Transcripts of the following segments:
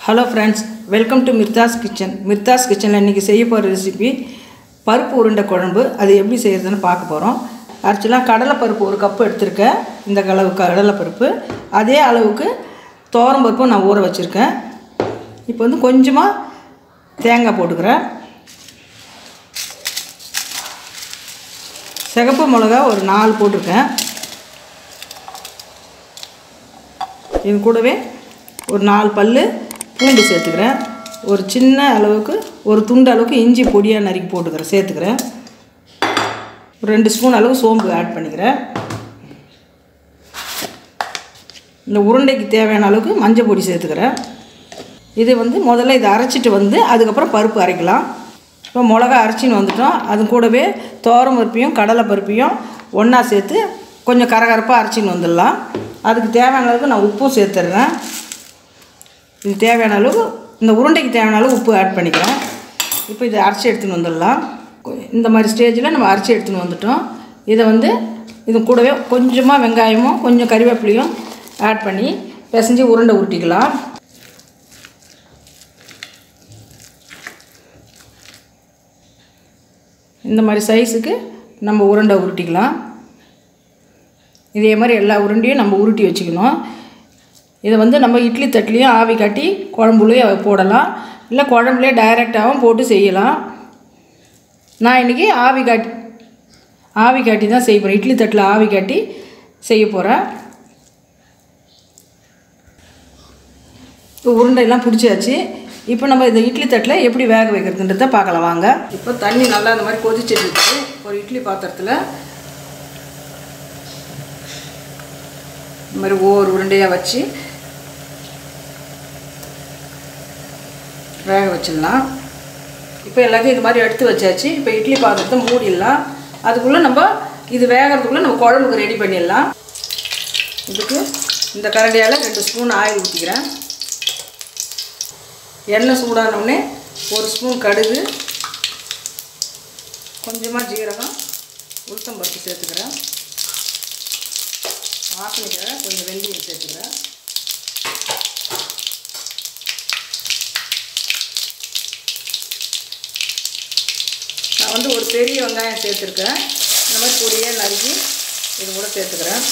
Hello friends, welcome to Mirtha's Kitchen. Mirtha's Kitchen இன்னைக்கு செய்ய போற ரெசிபி பருப்பு உருண்டை குழம்பு. அது எப்படி செய்யறதுன்னு பார்க்க போறோம். ஆக்சுவலா கடலை பருப்பு ஒரு கப் எடுத்துர்க்கேன். இந்த அளவு கடலை பருப்பு. அதே அளவுக்கு தோரம் பருப்பு நான் ஊற வச்சிருக்கேன். இப்போ வந்து கொஞ்சமா தேங்காய் போட்டுக்கறேன். சிகப்பு மிளகாய் ஒரு 4 போட்டுருக்கேன். இது கூடவே ஒரு 4 பல்லு பூண்டு சேர்த்துக்கிறேன். ஒரு சின்ன அளவுக்கு ஒரு துண்டு அளவுக்கு இஞ்சி பொடியாக நறுக்கி போட்டுக்கிறேன் சேர்த்துக்கிறேன். ஒரு 2 ஸ்பூன் அளவு சோம்பு ஆட் பண்ணிக்கிறேன். இந்த உருண்டைக்கு தேவையான அளவுக்கு மஞ்சள் பொடி சேர்த்துக்கிறேன். இது வந்து முதல்ல இதை அரைச்சிட்டு வந்து அதுக்கப்புறம் பருப்பு அரைக்கலாம். இப்போ மிளகா அரைச்சின்னு வந்துட்டோம். அது கூடவே தோரம் பருப்பையும் கடலை பருப்பையும் ஒன்றா சேர்த்து கொஞ்சம் கரகரப்பாக அரைச்சின்னு வந்துடலாம். அதுக்கு தேவையான அளவுக்கு நான் உப்பும் சேர்த்துட்றேன். இது தேவையான அளவு இந்த உருண்டைக்கு தேவையான அளவு உப்பு ஆட் பண்ணிக்கிறேன். இப்போ இதை அரைச்சி எடுத்துன்னு வந்துடலாம். இந்த மாதிரி ஸ்டேஜில் நம்ம அரைச்சி எடுத்துன்னு வந்துட்டோம். இதை வந்து இது கூடவே கொஞ்சமாக வெங்காயமும் கொஞ்சம் கறிவேப்பிலையும் ஆட் பண்ணி பிசைஞ்சு உருண்டை உருட்டிக்கலாம். இந்த மாதிரி சைஸுக்கு நம்ம உருண்டை உருட்டிக்கலாம். இதே மாதிரி எல்லா உருண்டையும் நம்ம உருட்டி வச்சுக்கணும். இதை வந்து நம்ம இட்லி தட்டுலேயும் ஆவி காட்டி குழம்புலேயும் போடலாம், இல்லை குழம்புலேயே டைரெக்டாகவும் போட்டு செய்யலாம். நான் இன்றைக்கி ஆவி காட்டி தான் செய்ய போகிறேன். இட்லி தட்டில் ஆவி காட்டி செய்ய போகிறேன். இப்போ உருண்டையெல்லாம் பிடிச்சாச்சு. இப்போ நம்ம இந்த இட்லி தட்டில் எப்படி வேக வைக்கிறதுன்றதை பார்க்கலாம் வாங்க. இப்போ தண்ணி நல்லா இந்த மாதிரி கொதிச்சிட்டு ஒரு இட்லி பாத்திரத்தில் இந்த மாதிரி ஒவ்வொரு உருண்டையாக வச்சு வேக வச்சிடலாம். இப்போ எல்லாத்தையும் இது மாதிரி எடுத்து வச்சாச்சு. இப்போ இட்லி பாத்திரத்தை மூடிடலாம். அதுக்குள்ளே நம்ம இது வேகிறதுக்குள்ளே நம்ம குழம்புக்கு ரெடி பண்ணிடலாம். இதுக்கு இந்த கரண்டியால் 2 ஸ்பூன் ஆயில் ஊற்றிக்கிறேன். எண்ணெய் சூடானோடனே 1 ஸ்பூன் கடுகு, கொஞ்சமாக ஜீரகம், உளுத்தம் பருப்பு சேர்த்துக்கிறேன். வாசனைக்காக கொஞ்சம் வெந்தயம் சேர்த்துக்கிறேன். நான் வந்து ஒரு பெரிய வெங்காயம் சேர்த்துருக்கேன். இந்த மாதிரி பொடியாக நறுக்கி இது கூட சேர்த்துக்கிறேன்.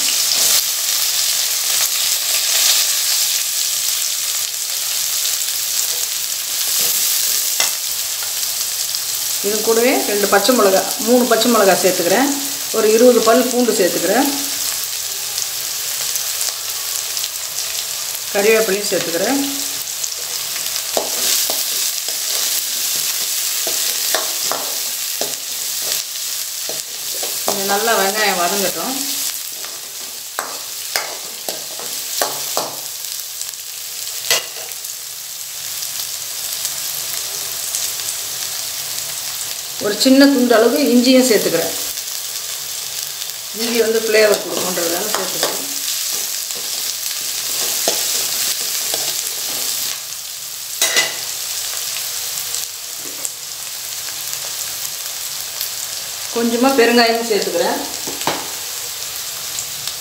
இது கூடவே 2 பச்சை மிளகா 3 பச்சை மிளகா சேர்த்துக்கிறேன். ஒரு 20 பல் பூண்டு சேர்த்துக்கிறேன். கறிவேப்பிலையும் சேர்த்துக்கிறேன். கொஞ்சம் நல்லா வெங்காயம் வதங்கட்டும். ஒரு சின்ன துண்டு அளவுக்கு இஞ்சியும் சேர்த்துக்கிறேன். இஞ்சி வந்து ஃப்ளேவர் கொடுக்குன்றதால சேர்த்துக்கிறேன். கொஞ்சமாக பெருங்காயமும் சேர்த்துக்கிறேன்.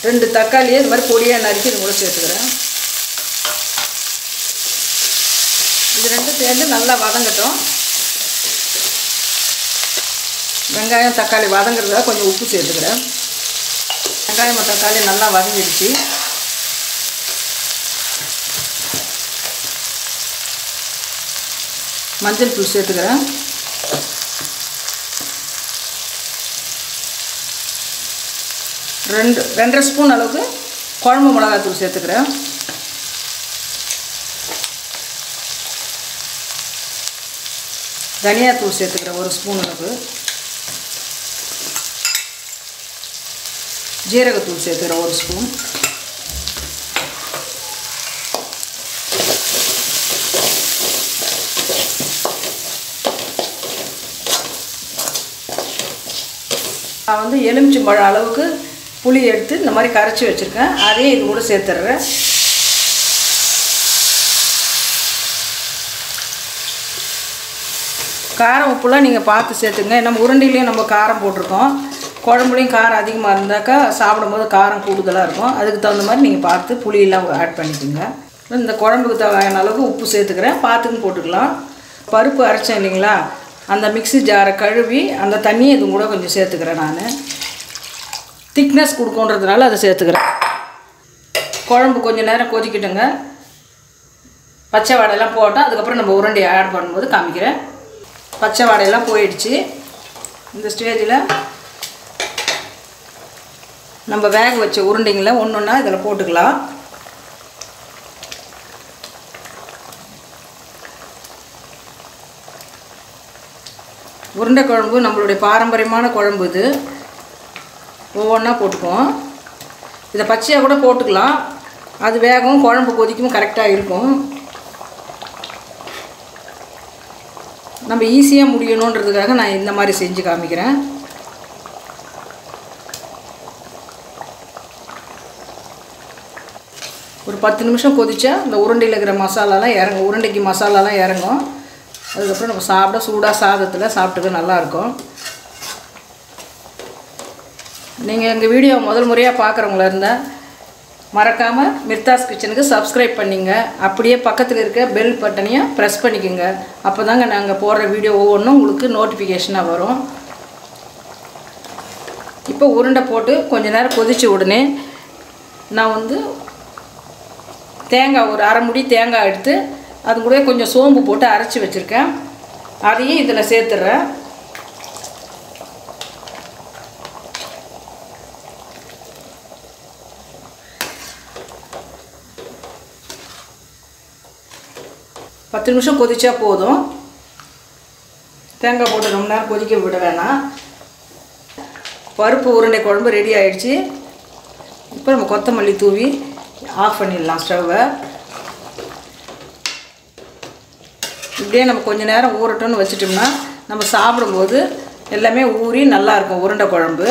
2 தக்காளியை இது மாதிரி பொடியாக நறுக்கி இது கூட சேர்த்துக்கிறேன். இது ரெண்டும் சேர்ந்து நல்லா வதங்கட்டும். வெங்காயம் தக்காளி வதங்குறதுக்காக கொஞ்சம் உப்பு சேர்த்துக்கிறேன். வெங்காயம் தக்காளி நல்லா வதங்கிடுச்சு. மஞ்சள் தூள் சேர்த்துக்கிறேன். ரெண்டரை ஸ்பூன் அளவுக்கு குழம்பு மிளகாத்தூள் சேர்த்துக்கிறேன். தனியாத்தூள் சேர்த்துக்கிறேன் 1 ஸ்பூன் அளவு. ஜீரகத்தூள் சேர்த்துக்கிறேன் 1 ஸ்பூன். நான் வந்து எலுமிச்சம்பழம் அளவுக்கு புளி எடுத்து இந்த மாதிரி கரைச்சி வச்சுருக்கேன். அதையும் இது கூட சேர்த்துட்றேன். காரம் உப்புலாம் நீங்கள் பார்த்து சேர்த்துங்க. நம்ம உருண்டையிலையும் நம்ம காரம் போட்டிருக்கோம். குழம்புலையும் காரம் அதிகமாக இருந்தாக்கா சாப்பிடும்போது காரம் கூடுதலாக இருக்கும். அதுக்கு தகுந்த மாதிரி நீங்கள் பார்த்து புளியெல்லாம் ஆட் பண்ணிக்கோங்க. இந்த குழம்புக்கு தேவையான அளவுக்கு உப்பு சேர்த்துக்கிறேன், பார்த்துன்னு போட்டுக்கலாம். பருப்பு அரைச்சேன் இல்லைங்களா, அந்த மிக்ஸி ஜாரை கழுவி அந்த தண்ணியை இது கூட கொஞ்சம் சேர்த்துக்கிறேன். நான் திக்னஸ் கொடுக்குன்றதுனால அதை சேர்த்துக்கிறேன். குழம்பு கொஞ்சம் நேரம் கொதிக்கிட்டுங்க, பச்சை வாடையெல்லாம் போட்டால் அதுக்கப்புறம் நம்ம உருண்டையை ஆட் பண்ணும்போது காமிக்கிறேன். பச்சை வாடையெல்லாம் போயிடுச்சு. இந்த ஸ்டேஜில் நம்ம வேக வச்ச உருண்டைங்களை ஒன்று ஒன்றா இதில் போட்டுக்கலாம். உருண்டை குழம்பு நம்மளுடைய பாரம்பரியமான குழம்பு இது. ஒவ்வொன்றா போட்டுக்குவோம். இதை பச்சையாக கூட போட்டுக்கலாம், அது வேகவும் குழம்பு கொதிக்கும் கரெக்டாக இருக்கும். நம்ம ஈஸியாக முடியணுன்றதுக்காக நான் இந்த மாதிரி செஞ்சு காமிக்கிறேன். ஒரு 10 நிமிஷம் கொதிச்சா இந்த உருண்டையில் இருக்கிற மசாலாலாம் இறங்கும், உருண்டைக்கு மசாலாலாம் இறங்கும். அதுக்கப்புறம் நம்ம சாப்பிட சூடாக சாதத்தில் சாப்பிட்டுக்க நல்லாயிருக்கும். நீங்கள் எங்கள் வீடியோ முதல் முறையாக பார்க்குறவங்களா இருந்தால் மறக்காமல் மிர்தாஸ் கிச்சனுக்கு சப்ஸ்கிரைப் பண்ணிங்க. அப்படியே பக்கத்தில் இருக்க பெல் பட்டனையும் ப்ரெஸ் பண்ணிக்கோங்க. அப்போ தாங்க நாங்கள் போடுற வீடியோ ஒவ்வொன்றும் உங்களுக்கு நோட்டிஃபிகேஷனாக வரும். இப்போ உருண்டை போட்டு கொஞ்ச நேரம் கொதித்த உடனே நான் வந்து தேங்காய் ஒரு அரை முடி தேங்காய் எடுத்து அது கூட கொஞ்சம் சோம்பு போட்டு அரைச்சி வச்சுருக்கேன், அதையும் இதில் சேர்த்துட்றேன். பத்து நிமிஷம் கொதிச்சா போதும். தேங்காய் போட்டு ரொம்ப நேரம் கொதிக்க விட வேணாம். பருப்பு உருண்டை குழம்பு ரெடி ஆகிடுச்சு. இப்போ நம்ம கொத்தமல்லி தூவி ஆஃப் பண்ணிடலாம் ஸ்டவ்வை. இப்படியே நம்ம கொஞ்சம் நேரம் ஊறட்டும்னு வச்சிட்டோம்னா நம்ம சாப்பிடும்போது எல்லாமே ஊறி நல்லாயிருக்கும் உருண்டை குழம்பு.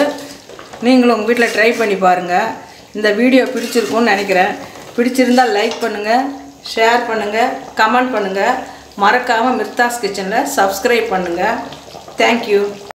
நீங்களும் உங்கள் வீட்டில் ட்ரை பண்ணி பாருங்கள். இந்த வீடியோ பிடிச்சிருக்கும்னு நினைக்கிறேன். பிடிச்சிருந்தால் லைக் பண்ணுங்கள், ஷேர் பண்ணுங்கள், கமெண்ட் பண்ணுங்கள். மறக்காமல் மிர்தாஸ் கிச்சனில் சப்ஸ்கிரைப் பண்ணுங்கள். தேங்க்யூ.